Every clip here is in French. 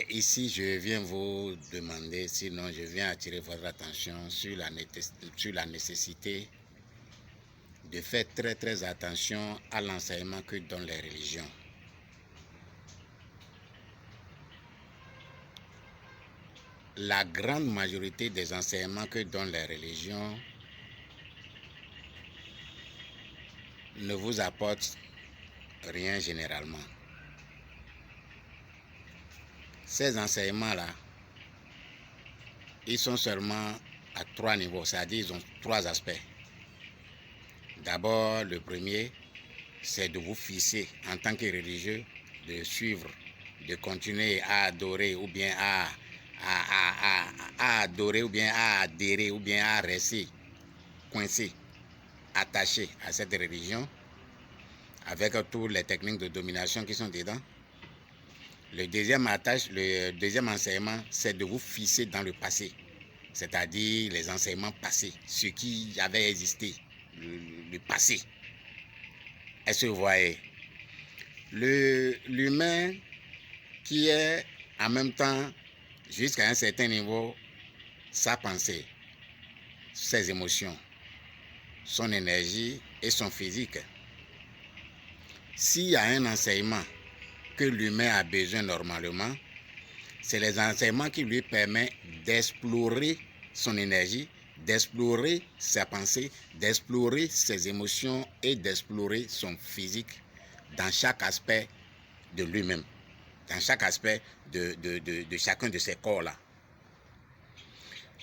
Ici, je viens vous demander, sinon je viens attirer votre attention sur la nécessité de faire très attention à l'enseignement que donnent les religions. La grande majorité des enseignements que donnent les religions ne vous apportent rien généralement. Ces enseignements-là, ils sont seulement à 3 niveaux, c'est-à-dire ils ont 3 aspects. D'abord, le premier, c'est de vous fixer en tant que religieux, de suivre, de continuer à adorer ou bien à adorer ou bien à adhérer ou bien à rester coincé, attaché à cette religion avec toutes les techniques de domination qui sont dedans. Le deuxième enseignement, c'est de vous fixer dans le passé, c'est-à-dire les enseignements passés, ce qui avait existé, le passé. Est-ce que vous voyez? L'humain qui est en même temps, jusqu'à un certain niveau, sa pensée, ses émotions, son énergie et son physique. S'il y a un enseignement que l'humain a besoin normalement, c'est les enseignements qui lui permettent d'explorer son énergie, d'explorer sa pensée, d'explorer ses émotions et d'explorer son physique dans chaque aspect de lui-même, dans chaque aspect de chacun de ces corps-là.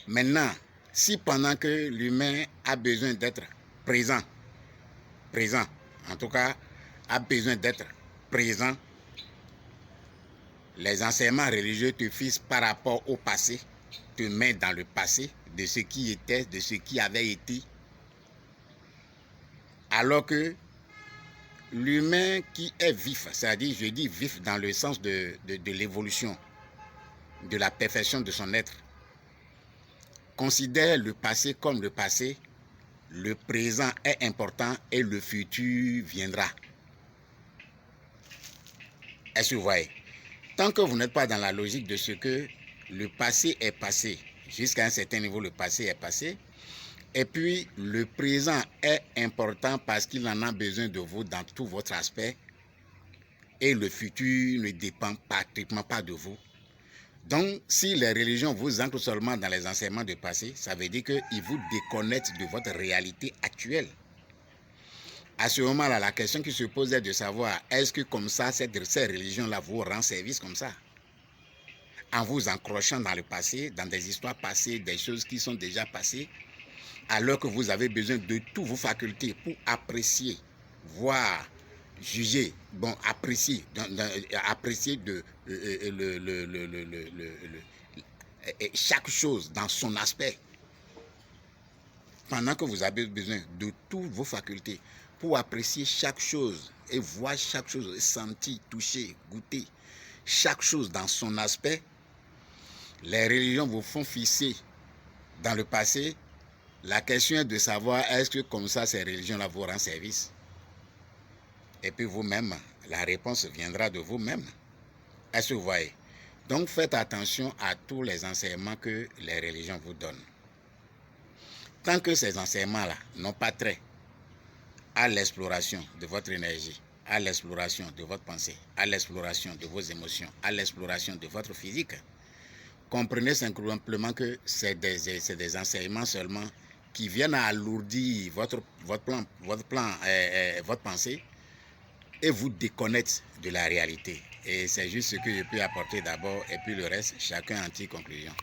Maintenant, si pendant que l'humain a besoin d'être présent, en tout cas, a besoin d'être présent, les enseignements religieux te fixent par rapport au passé, te mettent dans le passé de ce qui était, de ce qui avait été, alors que l'humain qui est vif, c'est-à-dire, je dis vif dans le sens de l'évolution, de la perfection de son être, considère le passé comme le passé, le présent est important et le futur viendra. Est-ce que vous voyez? Tant que vous n'êtes pas dans la logique de ce que le passé est passé, jusqu'à un certain niveau, le passé est passé, et puis le présent est important parce qu'il en a besoin de vous dans tout votre aspect, et le futur ne dépend pratiquement pas de vous. Donc, si les religions vous ancrent seulement dans les enseignements du passé, ça veut dire qu'ils vous déconnectent de votre réalité actuelle. À ce moment-là, la question qui se pose est de savoir, est-ce que comme ça, ces religions-là vous rendent service comme ça? En vous encrochant dans le passé, dans des histoires passées, des choses qui sont déjà passées, alors que vous avez besoin de toutes vos facultés pour apprécier, voir, juger, bon, apprécier de chaque chose dans son aspect. Pendant que vous avez besoin de toutes vos facultés pour apprécier chaque chose et voir chaque chose, sentir, toucher, goûter, chaque chose dans son aspect, les religions vous font fixer dans le passé. La question est de savoir, est-ce que comme ça, ces religions-là vous rendent service? Et puis vous-même, la réponse viendra de vous-même. Est-ce que vous voyez? Donc faites attention à tous les enseignements que les religions vous donnent. Tant que ces enseignements-là n'ont pas trait à l'exploration de votre énergie, à l'exploration de votre pensée, à l'exploration de vos émotions, à l'exploration de votre physique, comprenez simplement que c'est des enseignements seulement qui viennent à alourdir votre pensée et vous déconnectent de la réalité. Et c'est juste ce que je peux apporter d'abord, et puis le reste, chacun en tire conclusion.